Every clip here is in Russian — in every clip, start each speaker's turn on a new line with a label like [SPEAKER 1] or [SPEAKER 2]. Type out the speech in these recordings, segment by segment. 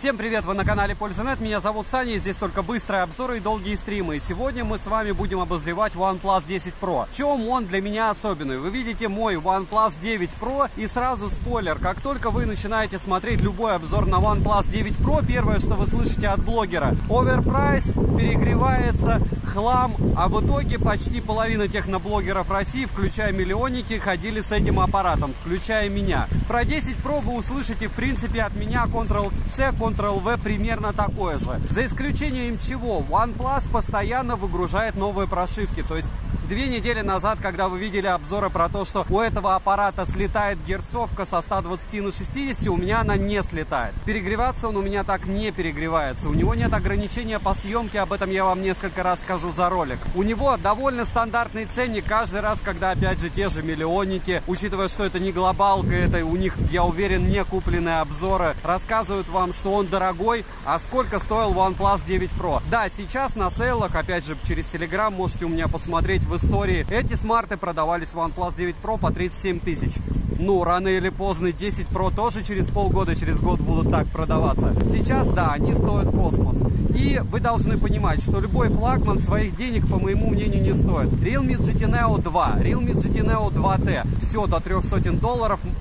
[SPEAKER 1] Всем привет, вы на канале Польза.нет, меня зовут Саня, и здесь только быстрые обзоры и долгие стримы. И сегодня мы с вами будем обозревать OnePlus 10 Pro. В чем он для меня особенный? Вы видите мой OnePlus 9 Pro, и сразу спойлер, как только вы начинаете смотреть любой обзор на OnePlus 9 Pro, первое, что вы слышите от блогера: оверпрайс, перегревается, хлам, а в итоге почти половина техноблогеров России, включая миллионники, ходили с этим аппаратом, включая меня. Про 10 Pro вы услышите, в принципе, от меня Ctrl-C, Ctrl-V примерно такое же. За исключением чего, OnePlus постоянно выгружает новые прошивки. То есть 2 недели назад, когда вы видели обзоры про то, что у этого аппарата слетает герцовка со 120 на 60, у меня она не слетает. Перегреваться он у меня так не перегревается. У него нет ограничения по съемке, об этом я вам несколько раз скажу за ролик. У него довольно стандартный ценник каждый раз, когда опять же те же миллионники, учитывая, что это не глобалка, это у них, я уверен, не купленные обзоры, рассказывают вам, что он дорогой, а сколько стоил OnePlus 9 Pro. Да, сейчас на сейлах, опять же, через Telegram можете у меня посмотреть в истории, эти смарты продавались в OnePlus 9 Pro по 37 тысяч. Ну, рано или поздно 10 Pro тоже через полгода, через год будут так продаваться. Сейчас, да, они стоят космос. И вы должны понимать, что любой флагман своих денег, по моему мнению, не стоит. Realme GT Neo 2, Realme GT Neo 2T, все до $300,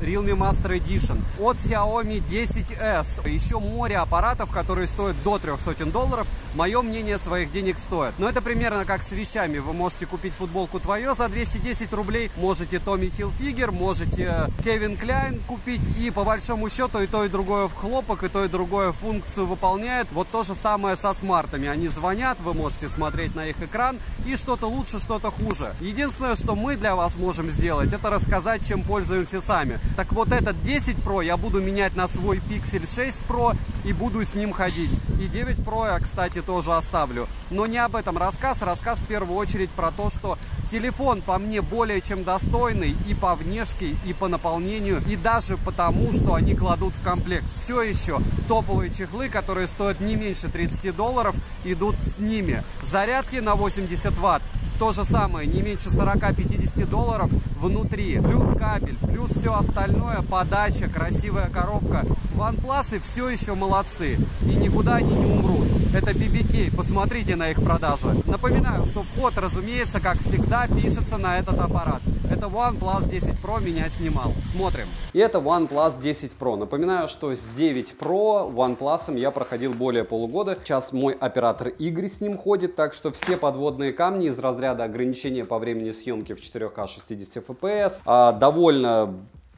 [SPEAKER 1] Realme Master Edition. От Xiaomi 10s, еще море аппаратов, которые стоят до $300, мое мнение, своих денег стоит. Но это примерно как с вещами. Вы можете купить футболку «Твое» за 210 рублей, можете Tommy Hilfiger, можете Calvin Klein купить, и по большому счету и то, и другое в хлопок, и то, и другое функцию выполняет. Вот то же самое со смартами. Они звонят, вы можете смотреть на их экран, и что-то лучше, что-то хуже. Единственное, что мы для вас можем сделать, это рассказать, чем пользуемся сами. Так вот, этот 10 Pro я буду менять на свой Pixel 6 Pro и буду с ним ходить. И 9 Pro я, кстати, тоже оставлю. Но не об этом рассказ. Рассказ в первую очередь про то, что телефон по мне более чем достойный и по внешке, и по наполнению, и даже потому, что они кладут в комплект все еще топовые чехлы, которые стоят не меньше $30, идут с ними. Зарядки на 80 Вт. То же самое, не меньше $40-50 внутри. Плюс кабель, плюс все остальное, подача, красивая коробка. OnePlus все еще молодцы. И никуда они не умрут. Это BBK, посмотрите на их продажи. Напоминаю, что вход, разумеется, как всегда, пишется на этот аппарат. Это OnePlus 10 Pro меня снимал. Смотрим. И это OnePlus 10 Pro. Напоминаю, что с 9 Pro OnePlus я проходил более полугода. Сейчас мой оператор Игорь с ним ходит, так что все подводные камни из разряда ограничения по времени съемки в 4К 60 FPS, довольно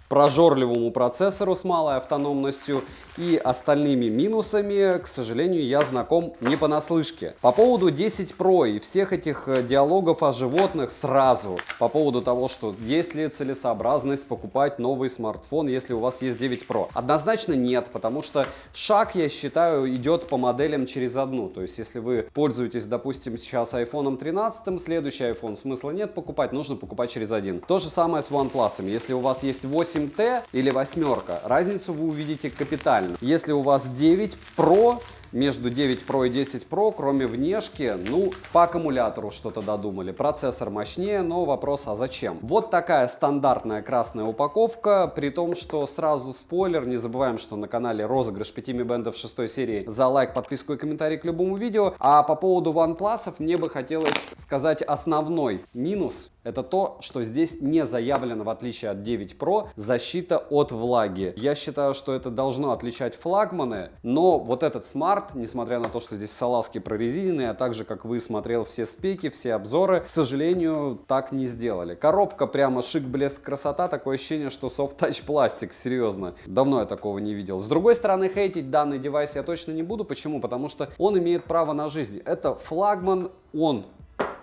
[SPEAKER 1] прожорливому процессору с малой автономностью и остальными минусами, к сожалению, я знаком не понаслышке. По поводу 10 Pro и всех этих диалогов о животных сразу, по поводу того, что есть ли целесообразность покупать новый смартфон, если у вас есть 9 Pro. Однозначно нет, потому что шаг, я считаю, идет по моделям через одну. То есть, если вы пользуетесь, допустим, сейчас iPhone 13, следующий iPhone смысла нет покупать, нужно покупать через один. То же самое с OnePlus. Если у вас есть 8T или 8, разницу вы увидите капитально. Если у вас 9 Pro, между 9 Pro и 10 Pro, кроме внешки, ну, по аккумулятору что-то додумали. Процессор мощнее, но вопрос, а зачем? Вот такая стандартная красная упаковка, при том, что сразу спойлер, не забываем, что на канале розыгрыш 5 Mi Band 6 серии за лайк, подписку и комментарий к любому видео. А по поводу OnePlus мне бы хотелось сказать основной минус. Это то, что здесь не заявлено, в отличие от 9 Pro, защита от влаги. Я считаю, что это должно отличать флагманы, но вот этот смарт, несмотря на то, что здесь салазки прорезиненные, а также, как вы смотрел все спеки, все обзоры, к сожалению, так не сделали. Коробка прямо шик, блеск, красота, такое ощущение, что софт-тач пластик, серьезно. Давно я такого не видел. С другой стороны, хейтить данный девайс я точно не буду. Почему? Потому что он имеет право на жизнь. Это флагман, он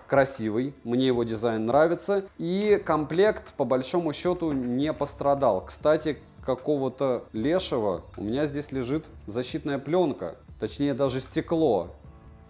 [SPEAKER 1] красивый, мне его дизайн нравится, и комплект по большому счету не пострадал. Кстати, какого-то лешего у меня здесь лежит защитная пленка, точнее даже стекло.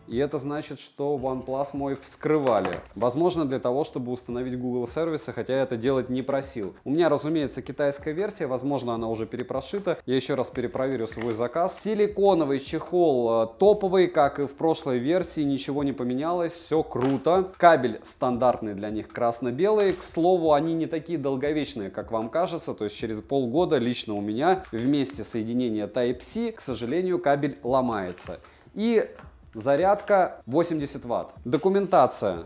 [SPEAKER 1] И это значит, что OnePlus мой вскрывали. Возможно, для того, чтобы установить Google сервисы, хотя я это делать не просил. У меня, разумеется, китайская версия, возможно, она уже перепрошита. Я еще раз перепроверю свой заказ. Силиконовый чехол топовый, как и в прошлой версии, ничего не поменялось, все круто. Кабель стандартный для них красно-белый. К слову, они не такие долговечные, как вам кажется, то есть через полгода лично у меня вместе соединения Type-C, к сожалению, кабель ломается. И зарядка 80 Вт. Документация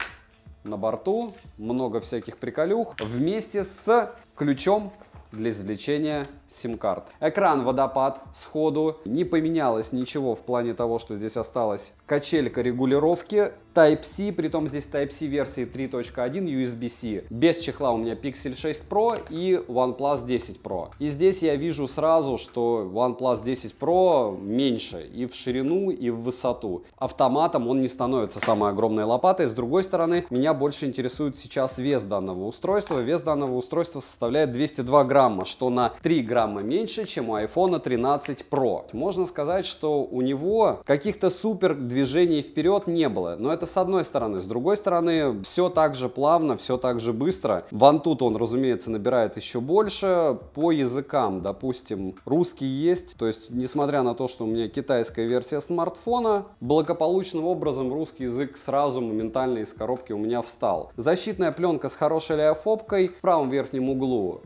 [SPEAKER 1] на борту, много всяких приколюх, вместе с ключом для извлечения сим-карт. Экран водопад сходу, не поменялось ничего в плане того, что здесь осталась качелька регулировки. Type-C, притом здесь Type-C версии 3.1 USB-C. Без чехла у меня Pixel 6 Pro и OnePlus 10 Pro. И здесь я вижу сразу, что OnePlus 10 Pro меньше и в ширину, и в высоту. Автоматом он не становится самой огромной лопатой. С другой стороны, меня больше интересует сейчас вес данного устройства. Вес данного устройства составляет 202 грамма, что на 3 грамма меньше, чем у iPhone 13 Pro. Можно сказать, что у него каких-то супер движений вперед не было. Но это с одной стороны. С другой стороны, все так же плавно, все так же быстро. Вантут он, разумеется, набирает еще больше. По языкам, допустим, русский есть. То есть, несмотря на то, что у меня китайская версия смартфона, благополучным образом русский язык сразу моментально из коробки у меня встал. Защитная пленка с хорошей леофобкой. В правом верхнем углу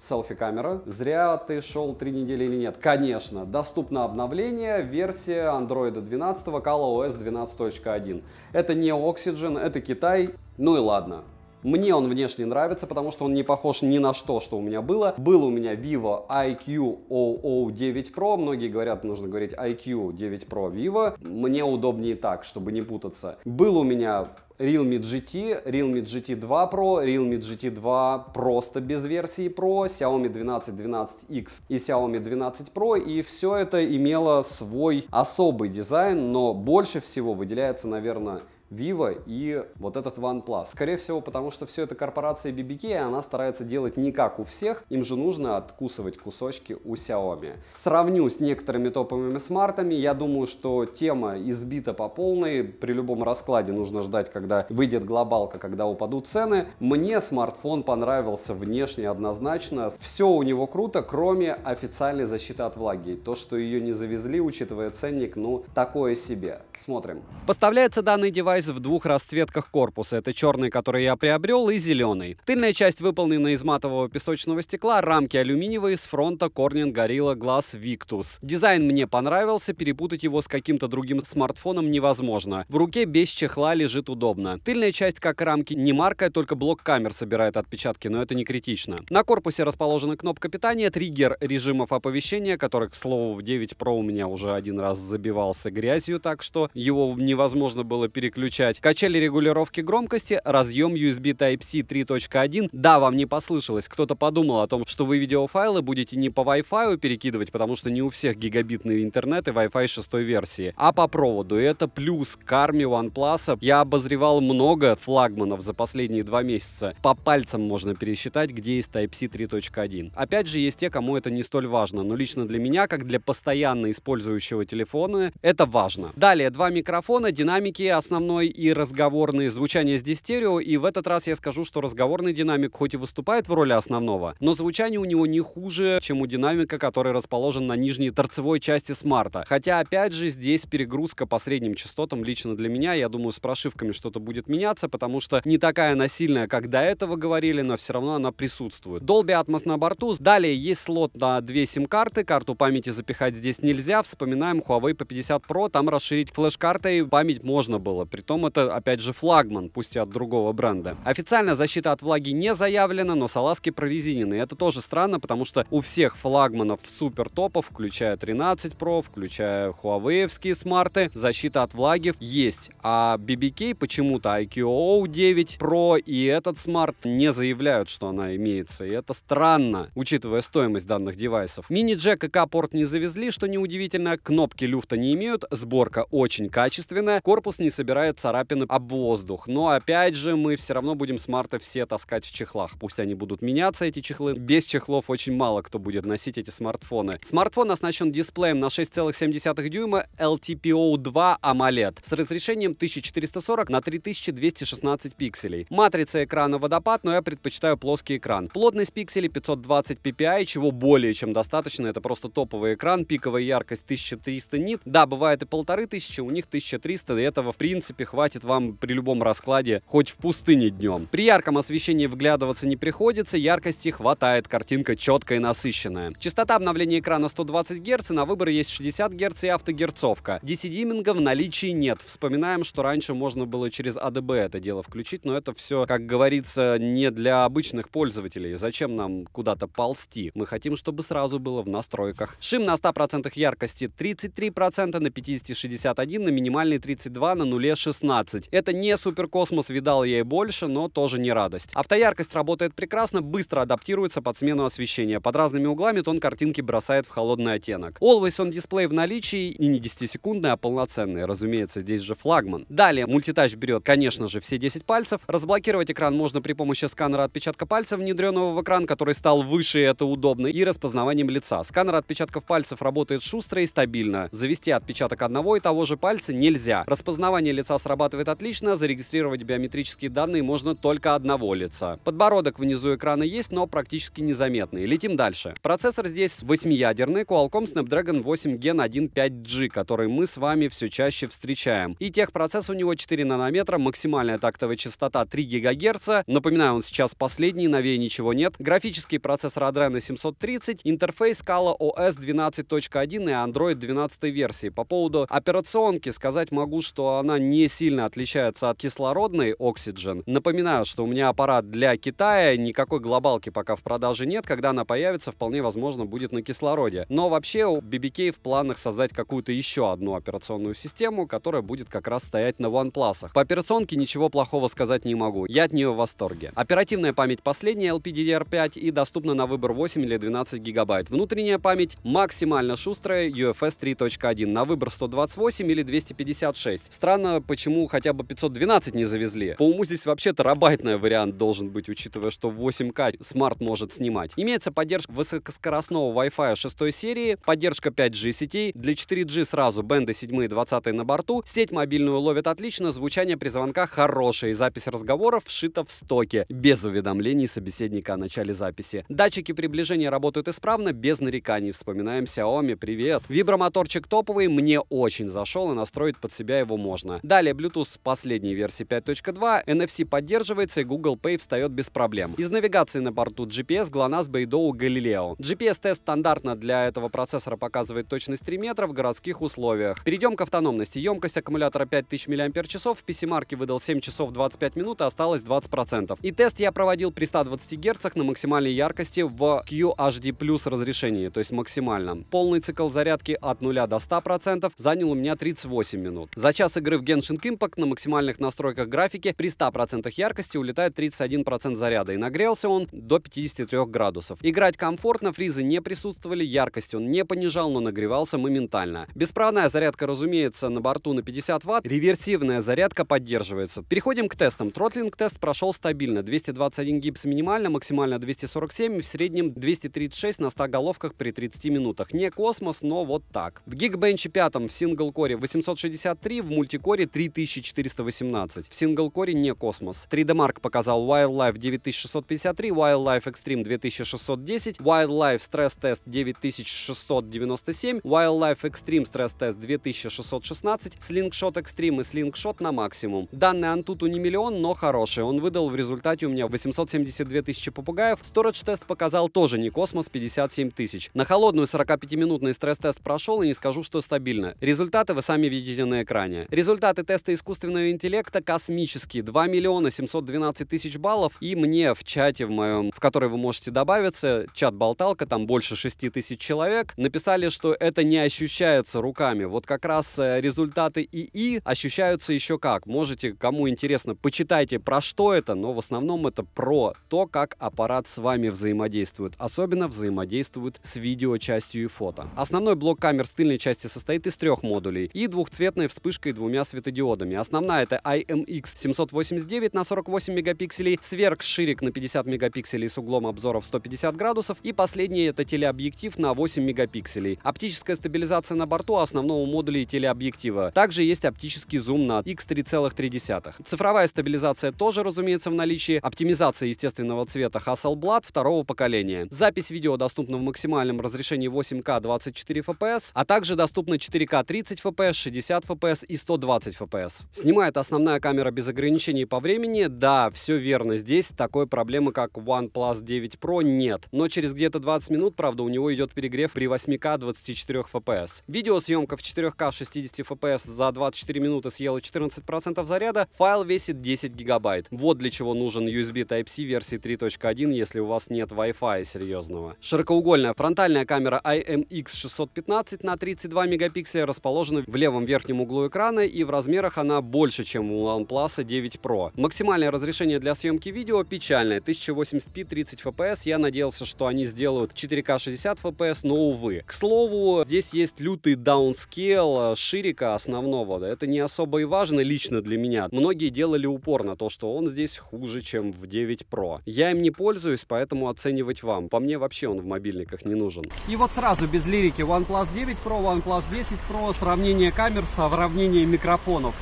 [SPEAKER 1] селфи-камера. Зря ты шел 3 недели или нет? Конечно, доступно обновление, версия Android 12, ColorOS 12.1. Это не Oxygen, это Китай. Ну и ладно. Мне он внешне нравится, потому что он не похож ни на что, что у меня было. Был у меня Vivo IQ 9 Pro. Многие говорят, нужно говорить IQ 9 Pro Vivo. Мне удобнее так, чтобы не путаться. Был у меня Realme GT, Realme GT 2 Pro, Realme GT 2 просто без версии Pro, Xiaomi 12 12X и Xiaomi 12 Pro. И все это имело свой особый дизайн, но больше всего выделяется, наверное, Vivo и вот этот OnePlus. Скорее всего, потому что все это корпорация BBK, и она старается делать не как у всех, им же нужно откусывать кусочки у Xiaomi. Сравню с некоторыми топовыми смартами, я думаю, что тема избита по полной, при любом раскладе нужно ждать, когда выйдет глобалка, когда упадут цены. Мне смартфон понравился внешне однозначно, все у него круто, кроме официальной защиты от влаги. То, что ее не завезли, учитывая ценник, ну, такое себе. Смотрим. Поставляется данный девайс в двух расцветках корпуса. Это черный, который я приобрел, и зеленый. Тыльная часть выполнена из матового песочного стекла, рамки алюминиевые, с фронта Corning Gorilla Glass Victus. Дизайн мне понравился, перепутать его с каким-то другим смартфоном невозможно. В руке без чехла лежит удобно. Тыльная часть, как и рамки, не маркая, только блок камер собирает отпечатки, но это не критично. На корпусе расположена кнопка питания, триггер режимов оповещения, который, к слову, в 9 Pro у меня уже один раз забивался грязью, так что его невозможно было переключать. Качели регулировки громкости, разъем USB Type-C 3.1. Да, вам не послышалось. Кто-то подумал о том, что вы видеофайлы будете не по Wi-Fi перекидывать, потому что не у всех гигабитный интернет и Wi-Fi 6 версии, а по проводу. И это плюс к армии OnePlus. Я обозревал много флагманов за последние 2 месяца. По пальцам можно пересчитать, где есть Type-C 3.1. Опять же, есть те, кому это не столь важно, но лично для меня, как для постоянно использующего телефона, это важно. Далее, 2 микрофона, динамики основной и разговорный, звучание здесь стерео, и в этот раз я скажу, что разговорный динамик хоть и выступает в роли основного, но звучание у него не хуже, чем у динамика, который расположен на нижней торцевой части смарта. Хотя, опять же, здесь перегрузка по средним частотам лично для меня, я думаю, с прошивками что-то будет меняться, потому что не такая она сильная, как до этого говорили, но все равно она присутствует. Dolby Atmos на борту. Далее есть слот на 2 сим-карты, карту памяти запихать здесь нельзя. Вспоминаем Huawei P50 Pro, там расширить флеш-картой память можно было. Притом это, опять же, флагман, пусть и от другого бренда. Официально защита от влаги не заявлена, но салазки прорезинены. Это тоже странно, потому что у всех флагманов супер топов, включая 13 Pro, включая Huawei-евские смарты, защита от влаги есть. А BBK почему-то IQ 9 Pro и этот смарт не заявляют, что она имеется. И это странно, учитывая стоимость данных девайсов. Мини-джек и К-порт не завезли, что неудивительно. Кнопки люфта не имеют, сборка очень качественная. Корпус не собирает царапины об воздух. Но опять же, мы все равно будем смарты все таскать в чехлах. Пусть они будут меняться, эти чехлы. Без чехлов очень мало кто будет носить эти смартфоны. Смартфон оснащен дисплеем на 6,7 дюйма LTPO2 AMOLED с разрешением 1440 на 3216 пикселей. Матрица экрана водопад, но я предпочитаю плоский экран. Плотность пикселей 520 ppi, чего более чем достаточно. Это просто топовый экран, пиковая яркость 1300 нит. Да, бывает и 1500, у них 1300, и этого в принципе хватит вам при любом раскладе, хоть в пустыне днем. При ярком освещении вглядываться не приходится, яркости хватает, картинка четкая и насыщенная. Частота обновления экрана 120 Гц, и на выбор есть 60 Гц и автогерцовка. DC-диминга в наличии нет. Вспоминаем, что раньше можно было через ADB это дело включить, но это все, как говорится, не для обычных пользователей. Зачем нам куда-то ползти? Мы хотим, чтобы сразу было в настройках. Шим на 100% яркости 33%, на 50 61, на минимальный 32, на нуле 16. Это не суперкосмос, видал я и больше, но тоже не радость. Автояркость работает прекрасно, быстро адаптируется под смену освещения. Под разными углами тон картинки бросает в холодный оттенок. Always on Display в наличии, и не 10-секундный, а полноценный. Разумеется, здесь же флагман. Далее, мультитач берет, конечно же, все 10 пальцев. Разблокировать экран можно при помощи сканера отпечатка пальца, внедренного в экран, который стал выше, и это удобно, и распознаванием лица. Сканер отпечатков пальцев работает шустро и стабильно. Завести отпечаток одного и того же пальца нельзя. Распознавание лица срабатывает отлично, зарегистрировать биометрические данные можно только одного лица. Подбородок внизу экрана есть, но практически незаметный. Летим дальше. Процессор здесь 8-ядерный Qualcomm Snapdragon 8 Gen 1 5G, который мы с вами все чаще встречаем. И техпроцесс у него 4 нанометра, максимальная тактовая частота 3 ГГц. Напоминаю, он сейчас последний, новее ничего нет. Графический процессор Adreno 730, интерфейс Scala OS 12.1 и Android 12 версии. По поводу операционки сказать могу, что она не сильно отличается от кислородной Oxygen. Напоминаю, что у меня аппарат для Китая, никакой глобалки пока в продаже нет. Когда она появится, вполне возможно, будет на кислороде. Но вообще у BBK в планах создать какую-то еще одну операционную систему, которая будет как раз стоять на OnePlus. По операционке ничего плохого сказать не могу. Я от нее в восторге. Оперативная память последняя, LPDDR5, и доступна на выбор 8 или 12 гигабайт. Внутренняя память максимально шустрая, UFS 3.1, на выбор 128 или 256. Странно, почему хотя бы 512 не завезли. По уму здесь вообще терабайтный вариант должен быть, учитывая, что в 8К смарт может снимать. Имеется поддержка высокоскоростного Wi-Fi 6 серии, поддержка 5G сетей, для 4G сразу бенды 7 и 20 на борту, сеть мобильную ловит отлично, звучание при звонках хорошее, запись разговоров вшита в стоке, без уведомлений собеседника о начале записи. Датчики приближения работают исправно, без нареканий. Вспоминаем Xiaomi, привет. Вибромоторчик топовый, мне очень зашел, и настроить под себя его можно. Далее, Bluetooth с последней версии 5.2, NFC поддерживается, и Google Pay встает без проблем. Из навигации на борту GPS, GLONASS, Beidou, Galileo. GPS-тест стандартно для этого процессора показывает точность 3 метра в городских условиях. Перейдем к автономности. Емкость аккумулятора 5000 мАч, в PC-марке выдал 7 часов 25 минут, и осталось 20%. И тест я проводил при 120 Гц на максимальной яркости в QHD+ разрешении, то есть максимальном. Полный цикл зарядки от 0 до 100% занял у меня 38 минут. За час игры в Genshin Impact на максимальных настройках графики при 100% яркости улетает 31% заряда, и нагрелся он до 53 градусов. Играть комфортно, фризы не присутствовали, яркость он не понижал, но нагревался моментально. Беспроводная зарядка, разумеется, на борту на 50 Вт, реверсивная зарядка поддерживается. Переходим к тестам. Тротлинг-тест прошел стабильно. 221 гипс минимально, максимально 247, в среднем 236 на 100 головках при 30 минутах. Не космос, но вот так. В Geekbench 5 в синглкоре 863, в мультикоре 3418. В синглкоре не космос. 3D Mark показал Wildlife 9653, Wildlife Extreme 2610, Wildlife Stress Test 9697, Wildlife Extreme Stress Test 2616, Slingshot Extreme и Slingshot на максимум. Данный Antutu не миллион, но хороший. Он выдал в результате у меня 872 тысячи попугаев. Storage тест показал тоже не космос, 57 тысяч. На холодную 45-минутный стресс-тест прошел, и не скажу, что стабильно. Результаты вы сами видите на экране. Результаты теста искусственного интеллекта космические. 2 миллиона 712 тысяч баллов. И мне в чате в моем, в который вы можете добавиться, чат-болталка, там больше 6 тысяч человек, написали, что это не ощущается руками. Вот как раз результаты ИИ ощущаются еще как. Можете, кому интересно, почитайте, про что это, но в основном это про то, как аппарат с вами взаимодействует. Особенно взаимодействует с видеочастью и фото. Основной блок камер с тыльной части состоит из 3 модулей и двухцветной вспышкой 2 светодиодами. светодиодами. Основная это IMX 789 на 48 мегапикселей, сверхширик на 50 мегапикселей с углом обзора в 150 градусов и последний это телеобъектив на 8 мегапикселей. Оптическая стабилизация на борту основного модуля и телеобъектива. Также есть оптический зум на X3,3. Цифровая стабилизация тоже, разумеется, в наличии. Оптимизация естественного цвета Hasselblad второго поколения. Запись видео доступна в максимальном разрешении 8К 24 FPS, а также доступна 4К 30 FPS, 60 FPS и 120 FPS. Снимает основная камера без ограничений по времени. Да, все верно, здесь такой проблемы, как OnePlus 9 Pro, нет. Но через где-то 20 минут, правда, у него идет перегрев при 8К 24 FPS. Видеосъемка в 4К 60 FPS за 24 минуты съела 14% заряда. Файл весит 10 гигабайт. Вот для чего нужен USB Type-C версии 3.1, если у вас нет Wi-Fi серьезного. Широкоугольная фронтальная камера IMX 615 на 32 мегапикселя расположена в левом верхнем углу экрана, и в размерах она больше, чем у OnePlus 9 Pro. Максимальное разрешение для съемки видео печальное, 1080p 30 FPS. Я надеялся, что они сделают 4К 60 FPS, но увы. К слову, здесь есть лютый даунскейл ширика основного. Это не особо и важно лично для меня. Многие делали упор на то, что он здесь хуже, чем в 9 Pro. Я им не пользуюсь, поэтому оценивать вам. По мне вообще он в мобильниках не нужен. И вот сразу без лирики OnePlus 9 Pro, OnePlus 10 Pro, сравнение камер, сравнение микрофонов.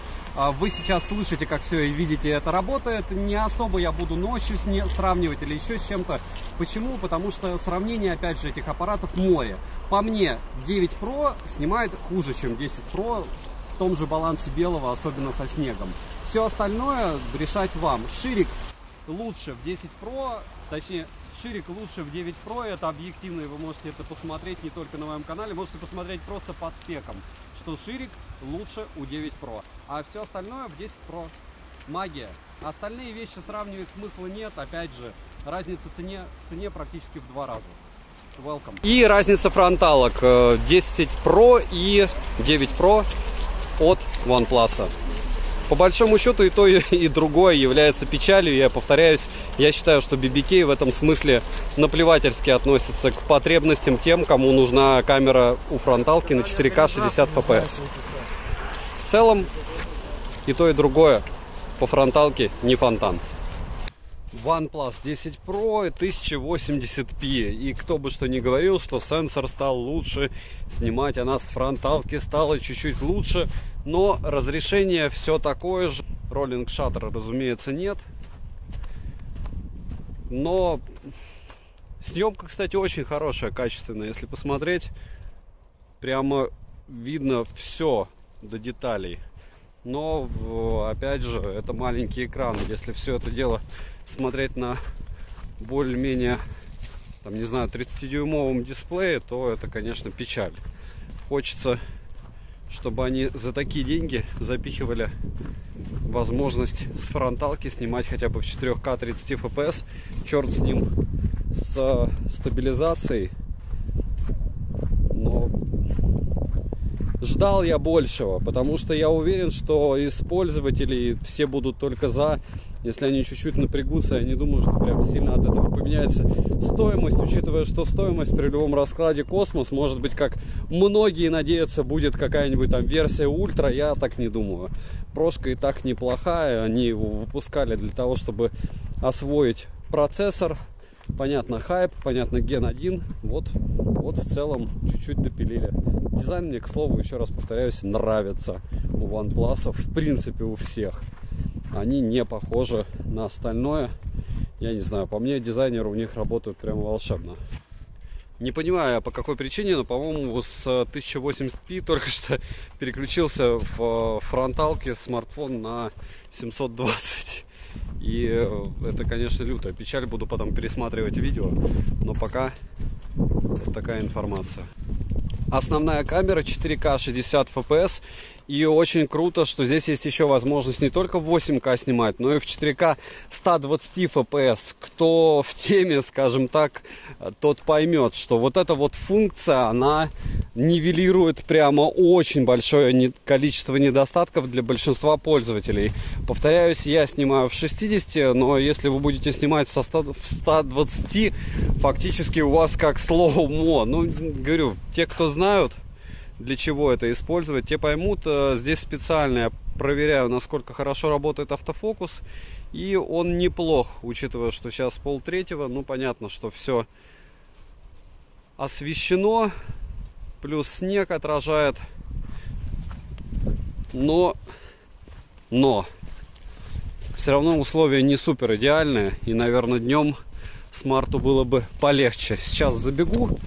[SPEAKER 1] Вы сейчас слышите, как все и видите, это работает. Не особо я буду ночью сравнивать или еще с чем-то. Почему? Потому что сравнение, опять же, этих аппаратов море. По мне, 9 Pro снимает хуже, чем 10 Pro в том же балансе белого, особенно со снегом. Все остальное решать вам. Ширик лучше в 10 Pro, точнее, ширик лучше в 9 Pro, это объективно, и вы можете это посмотреть не только на моем канале, можете посмотреть просто по спекам, что ширик лучше у 9 Pro, а все остальное в 10 Pro магия. Остальные вещи сравнивать смысла нет, опять же, разница в цене практически в 2 раза. Welcome. И разница фронталок 10 Pro и 9 Pro от OnePlus. По большому счету и то, и другое является печалью. Я повторяюсь, я считаю, что BBK в этом смысле наплевательски относится к потребностям тем, кому нужна камера у фронталки на 4К 60 FPS. В целом и то, и другое по фронталке не фонтан. OnePlus 10 Pro 1080p. И кто бы что ни говорил, что сенсор стал лучше, снимать она с фронталки стала чуть-чуть лучше, но разрешение все такое же. Роллинг шаттера, разумеется, нет. Но съемка, кстати, очень хорошая, качественная. Если посмотреть, прямо видно все до деталей. Но, опять же, это маленький экран. Если все это дело смотреть на более-менее, там, не знаю, 30-дюймовом дисплее, то это, конечно, печаль. Хочется, чтобы они за такие деньги запихивали возможность с фронталки снимать хотя бы в 4К 30 FPS. Черт с ним, с стабилизацией. Но ждал я большего, потому что я уверен, что из пользователей все будут только за. Если они чуть-чуть напрягутся, я не думаю, что прям сильно от этого поменяется стоимость, учитывая, что стоимость при любом раскладе космос, может быть, как многие надеются, будет какая-нибудь там версия ультра, я так не думаю. Прошка и так неплохая, они его выпускали для того, чтобы освоить процессор. Понятно, хайп, понятно, Gen 1, вот в целом чуть-чуть допилили. Дизайн мне, к слову, еще раз повторяюсь, нравится у OnePlus, в принципе, у всех. Они не похожи на остальное. Я не знаю, по мне дизайнеры у них работают прямо волшебно. Не понимаю, по какой причине, но, по-моему, с 1080p только что переключился в фронталке смартфон на 720. И это, конечно, лютая печаль. Буду потом пересматривать видео. Но пока вот такая информация. Основная камера 4К 60 FPS. И очень круто, что здесь есть еще возможность не только в 8К снимать, но и в 4К 120 FPS. Кто в теме, скажем так, тот поймет, что вот эта вот функция, она нивелирует прямо очень большое количество недостатков для большинства пользователей. Повторяюсь, я снимаю в 60, но если вы будете снимать в 120, фактически у вас как слоумо. Ну, говорю, те, кто знают, для чего это использовать, те поймут. Здесь специальная проверяю, насколько хорошо работает автофокус. И он неплох, учитывая, что сейчас 2:30. Ну, понятно, что все освещено. Плюс снег отражает. Но все равно условия не супер идеальные. И, наверное, днем смарту было бы полегче. Сейчас забегу.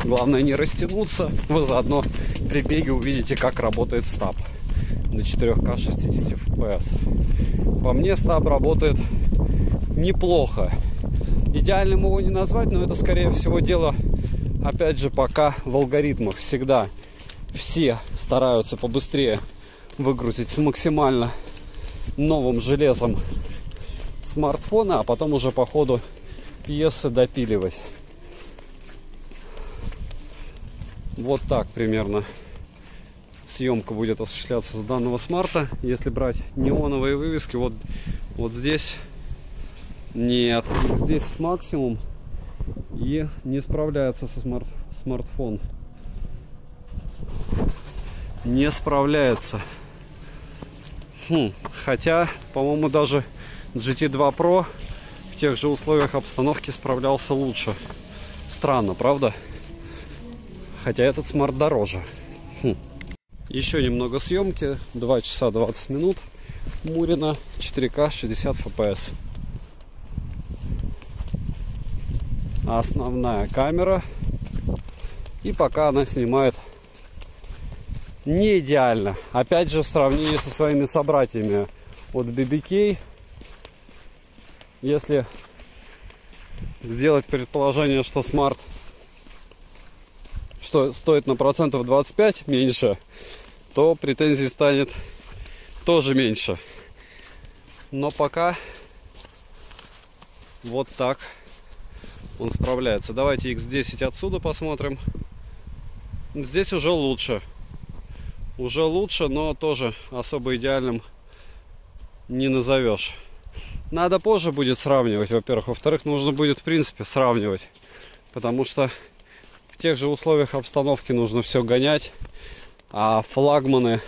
[SPEAKER 1] Главное не растянуться. Вы заодно при беге увидите, как работает стаб на 4К 60 FPS. По мне, стаб работает неплохо. Идеальным его не назвать, но это, скорее всего, дело, опять же, пока в алгоритмах. Всегда все стараются побыстрее выгрузить с максимально новым железом смартфона, а потом уже по ходу пьесы допиливать. Вот так примерно съемка будет осуществляться с данного смарта. Если брать неоновые вывески, вот здесь нет, здесь максимум, и не справляется со смартфон. Не справляется. Хотя, по-моему, даже GT2 Pro в тех же условиях обстановки справлялся лучше. Странно, правда? Хотя этот смарт дороже. Еще немного съемки. 2 часа 20 минут. Мурина. 4К 60 FPS. Основная камера. И пока она снимает не идеально. Опять же, в сравнении со своими собратьями от BBK, если сделать предположение, что смарт стоит на процентов 25 меньше, то претензий станет тоже меньше. Но пока вот так он справляется. Давайте X10 отсюда посмотрим. Здесь уже лучше. Уже лучше, но тоже особо идеальным не назовешь. Надо позже будет сравнивать, во-первых. Во-вторых, нужно будет, в принципе, сравнивать. Потому что в тех же условиях обстановки нужно все гонять. А флагманы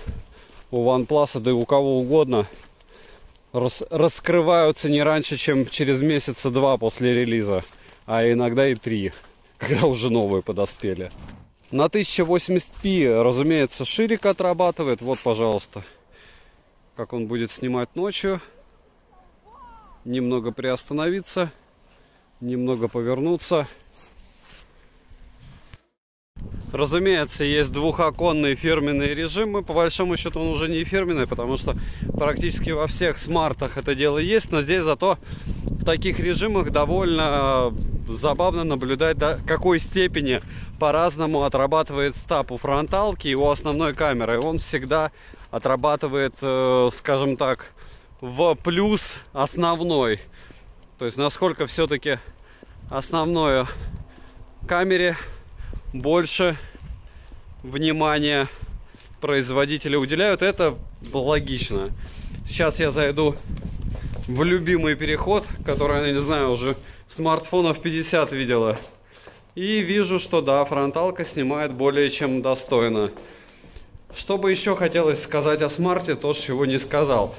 [SPEAKER 1] у OnePlus, да и у кого угодно, раскрываются не раньше, чем через месяца 2 после релиза. А иногда и 3, когда уже новые подоспели. На 1080p, разумеется, ширик отрабатывает. Вот, пожалуйста, как он будет снимать ночью. Немного приостановиться, немного повернуться. Разумеется, есть двухоконные фирменные режимы. По большому счету он уже не фирменный, потому что практически во всех смартах это дело есть. Но здесь зато в таких режимах довольно забавно наблюдать, до какой степени по-разному отрабатывает стаб у фронталки и у основной камеры. Он всегда отрабатывает, скажем так, в плюс основной. То есть насколько все-таки основной камере больше внимания производители уделяют. Это логично. Сейчас я зайду в любимый переход, который, я не знаю, уже смартфонов 50 видела. И вижу, что да, фронталка снимает более чем достойно. Что бы еще хотелось сказать о смарте, то, чего не сказал.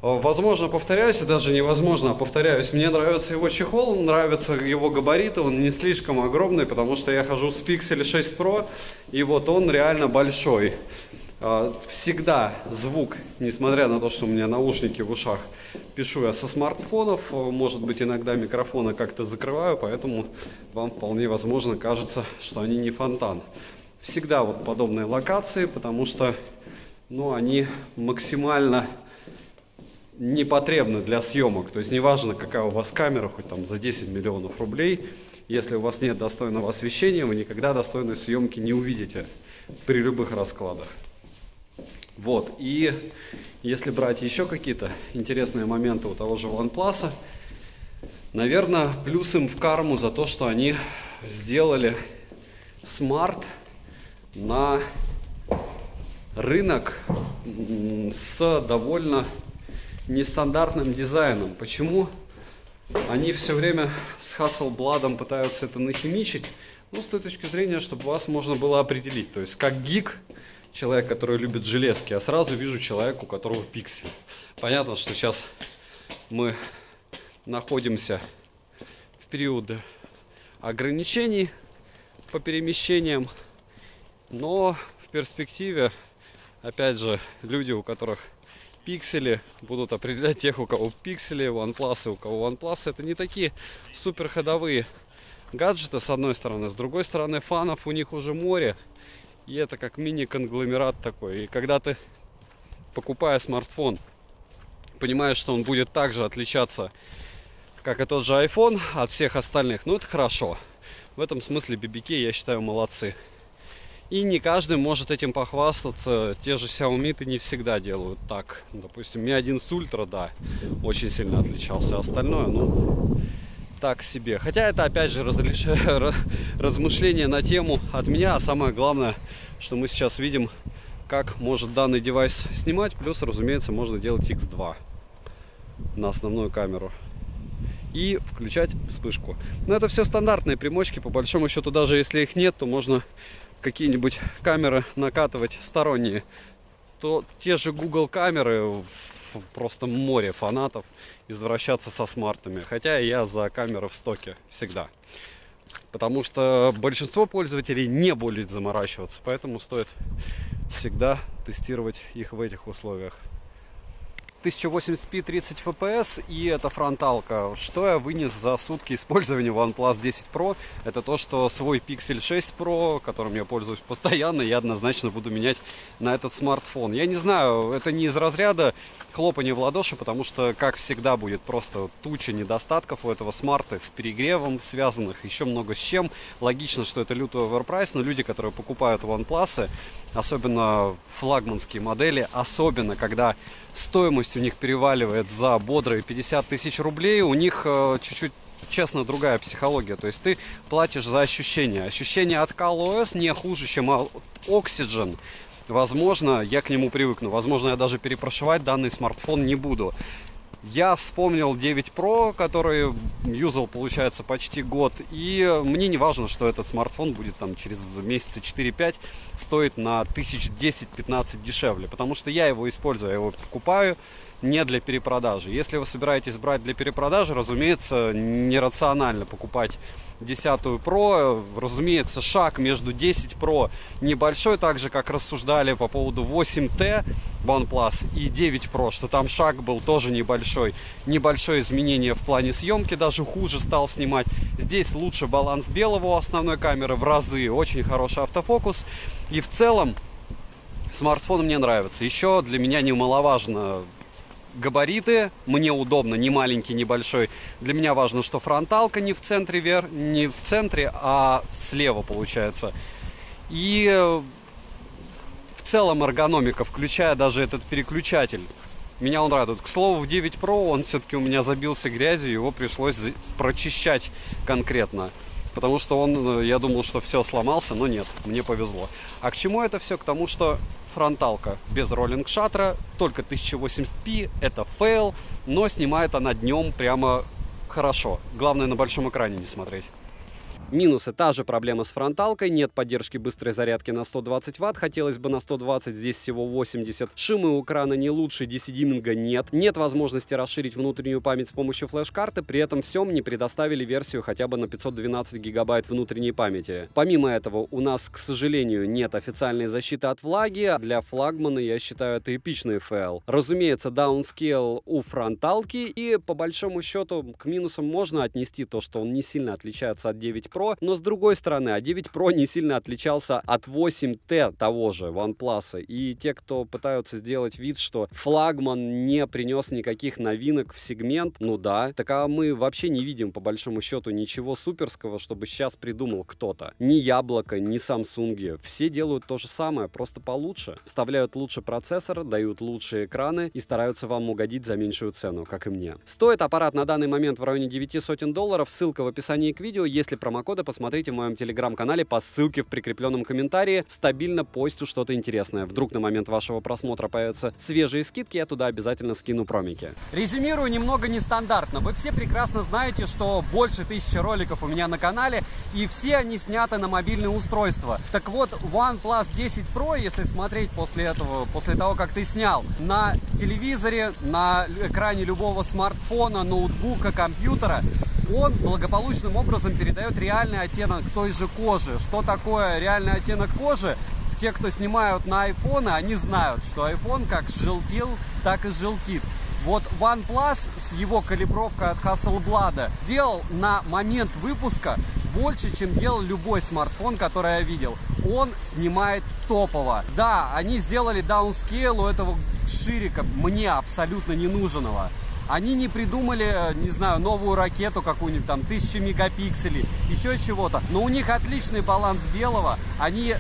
[SPEAKER 1] Возможно, повторяюсь, и даже невозможно, повторяюсь. Мне нравится его чехол, нравятся его габариты, он не слишком огромный, потому что я хожу с Pixel 6 Pro, и вот он реально большой. Всегда звук, несмотря на то, что у меня наушники в ушах, пишу я со смартфонов, может быть, иногда микрофоны как-то закрываю, поэтому вам вполне возможно кажется, что они не фонтан. Всегда вот подобные локации, потому что, ну, они максимально непотребны для съемок. То есть неважно, какая у вас камера, хоть там за 10 миллионов рублей, если у вас нет достойного освещения, вы никогда достойной съемки не увидите при любых раскладах. Вот, и если брать еще какие-то интересные моменты у того же OnePlus, наверное, плюс им в карму за то, что они сделали смарт на рынок с довольно нестандартным дизайном. Почему они все время с Hasselblad пытаются это нахимичить? Ну, с той точки зрения, чтобы вас можно было определить. То есть, как гик, человек, который любит железки, а сразу вижу человека, у которого пиксель. Понятно, что сейчас мы находимся в период ограничений по перемещениям, но в перспективе, опять же, люди, у которых пиксели, будут определять тех, у кого пиксели, OnePlus, у кого OnePlus. Это не такие супер ходовые гаджеты, с одной стороны. С другой стороны, фанов у них уже море. И это как мини-конгломерат такой. И когда ты, покупая смартфон, понимаешь, что он будет также отличаться, как и тот же iPhone, от всех остальных, ну это хорошо. В этом смысле BBK, я считаю, молодцы. И не каждый может этим похвастаться. Те же Xiaomi не всегда делают так. Допустим, Mi 11 Ultra, да, очень сильно отличался. Остальное, ну, так себе. Хотя это, опять же, размышления на тему от меня. А самое главное, что мы сейчас видим, как может данный девайс снимать. Плюс, разумеется, можно делать X2 на основную камеру и включать вспышку. Но это все стандартные примочки. По большому счету, даже если их нет, то можно какие-нибудь камеры накатывать сторонние. То те же Google камеры, просто море фанатов извращаться со смартами. Хотя я за камеры в стоке всегда. Потому что большинство пользователей не будет заморачиваться. Поэтому стоит всегда тестировать их в этих условиях. 1080p 30 fps, и это фронталка. Что я вынес за сутки использования OnePlus 10 Pro? Это то, что свой Pixel 6 Pro, которым я пользуюсь постоянно, я однозначно буду менять на этот смартфон. Я не знаю, это не из разряда хлопания в ладоши, потому что, как всегда, будет просто туча недостатков у этого смарта с перегревом связанных, еще много с чем. Логично, что это лютый оверпрайс, но люди, которые покупают OnePlus, особенно флагманские модели, особенно когда стоимость у них переваливает за бодрые 50 тысяч рублей, у них чуть-чуть, честно, другая психология. То есть ты платишь за ощущения. Ощущение от ColorOS не хуже, чем от Oxygen. Возможно, я к нему привыкну. Возможно, я даже перепрошивать данный смартфон не буду. Я вспомнил 9 Pro, который юзал, получается, почти год. И мне не важно, что этот смартфон будет там через месяца 4-5 стоить на 1010-15 дешевле. Потому что я его использую, я его покупаю не для перепродажи. Если вы собираетесь брать для перепродажи, разумеется, нерационально покупать 10 Pro. Разумеется, шаг между 10 Pro небольшой, так же, как рассуждали по поводу 8T OnePlus и 9 Pro, что там шаг был тоже небольшой. Небольшое изменение в плане съемки, даже хуже стал снимать. Здесь лучше баланс белого у основной камеры в разы, очень хороший автофокус. И в целом смартфон мне нравится. Еще для меня немаловажно габариты, мне удобно, не маленький, не большой. Для меня важно, что фронталка не в центре, не в центре, а слева получается. И в целом эргономика, включая даже этот переключатель, меня он радует. К слову, в 9 Pro он все-таки у меня забился грязью, его пришлось прочищать конкретно. Потому что он, я думал, что все сломался, но нет, мне повезло. А к чему это все? К тому, что фронталка без роллинг-шаттера, только 1080p, это фейл, но снимает она днем прямо хорошо. Главное, на большом экране не смотреть. Минусы. Та же проблема с фронталкой. Нет поддержки быстрой зарядки на 120 Вт. Хотелось бы на 120, здесь всего 80. Шумы у экрана не лучше, DC-диминга нет. Нет возможности расширить внутреннюю память с помощью флеш-карты. При этом всем не предоставили версию хотя бы на 512 гигабайт внутренней памяти. Помимо этого, у нас, к сожалению, нет официальной защиты от влаги. Для флагмана, я считаю, это эпичный фейл. Разумеется, даунскейл у фронталки. И по большому счету к минусам можно отнести то, что он не сильно отличается от 9 Pro, но с другой стороны, а 9 Pro не сильно отличался от 8T того же OnePlus. И те, кто пытаются сделать вид, что флагман не принес никаких новинок в сегмент, ну да, так а мы вообще не видим по большому счету ничего суперского, чтобы сейчас придумал кто-то. Ни Яблоко, ни Samsung. Все делают то же самое, просто получше. Вставляют лучше процессор, дают лучшие экраны и стараются вам угодить за меньшую цену, как и мне. Стоит аппарат на данный момент в районе $900. Ссылка в описании к видео. Если промокод промокоды посмотрите в моем телеграм-канале по ссылке в прикрепленном комментарии. Стабильно постю что-то интересное. Вдруг на момент вашего просмотра появятся свежие скидки, я туда обязательно скину промики. Резюмирую немного нестандартно. Вы все прекрасно знаете, что больше 1000 роликов у меня на канале, и все они сняты на мобильное устройство. Так вот, OnePlus 10 Pro, если смотреть после этого, после того, как ты снял, на телевизоре, на экране любого смартфона, ноутбука, компьютера, он благополучным образом передает реальный оттенок той же кожи. Что такое реальный оттенок кожи? Те, кто снимают на айфоны, они знают, что iPhone как желтел, так и желтит. Вот OnePlus с его калибровкой от Hasselblad делал на момент выпуска больше, чем делал любой смартфон, который я видел. Он снимает топово. Да, они сделали даунскейл у этого ширика, мне абсолютно ненужного. Они не придумали, не знаю, новую ракету какую-нибудь, там, 1000 мегапикселей, еще чего-то. Но у них отличный баланс белого. Они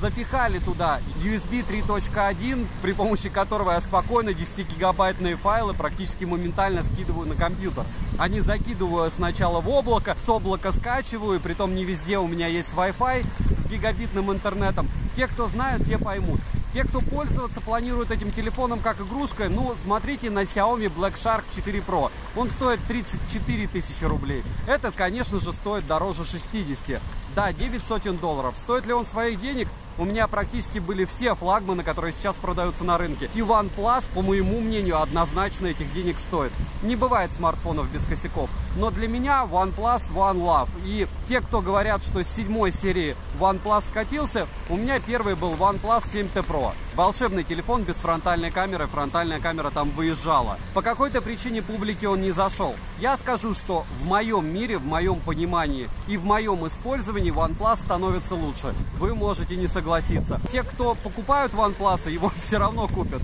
[SPEAKER 1] запихали туда USB 3.1, при помощи которого я спокойно 10-гигабайтные файлы практически моментально скидываю на компьютер. Они закидываю сначала в облако, с облака скачиваю, притом не везде у меня есть Wi-Fi с гигабитным интернетом. Те, кто знают, те поймут. Те, кто пользоваться планирует этим телефоном как игрушкой, ну, смотрите на Xiaomi Black Shark 4 Pro. Он стоит 34 тысячи рублей. Этот, конечно же, стоит дороже 60. Да, $900. Стоит ли он своих денег? У меня практически были все флагманы, которые сейчас продаются на рынке. И OnePlus, по моему мнению, однозначно этих денег стоит. Не бывает смартфонов без косяков. Но для меня OnePlus One Love. И те, кто говорят, что с 7 серии OnePlus скатился, у меня первый был OnePlus 7T Pro. Волшебный телефон без фронтальной камеры. Фронтальная камера там выезжала. По какой-то причине публике он не зашел. Я скажу, что в моем мире, в моем понимании и в моем использовании OnePlus становится лучше. Вы можете не согласиться. Те, кто покупают OnePlus, его все равно купят.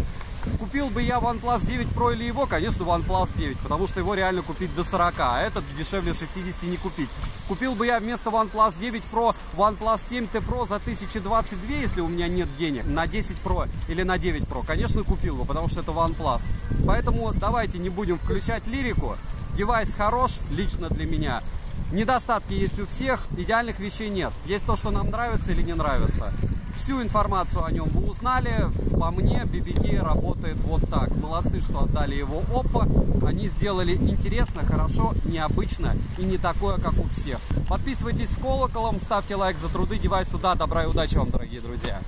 [SPEAKER 1] Купил бы я OnePlus 9 Pro или его, конечно, OnePlus 9, потому что его реально купить до 40, а этот дешевле 60 не купить. Купил бы я вместо OnePlus 9 Pro OnePlus 7T Pro за 1022, если у меня нет денег, на 10 Pro или на 9 Pro, конечно, купил бы, потому что это OnePlus. Поэтому давайте не будем включать лирику. Девайс хорош лично для меня. Недостатки есть у всех, идеальных вещей нет. Есть то, что нам нравится или не нравится. Всю информацию о нем вы узнали. По мне, BBK работает вот так. Молодцы, что отдали его Oppo. Они сделали интересно, хорошо, необычно и не такое, как у всех. Подписывайтесь с колоколом, ставьте лайк за труды. Девайсу, да, добра и удачи вам, дорогие друзья.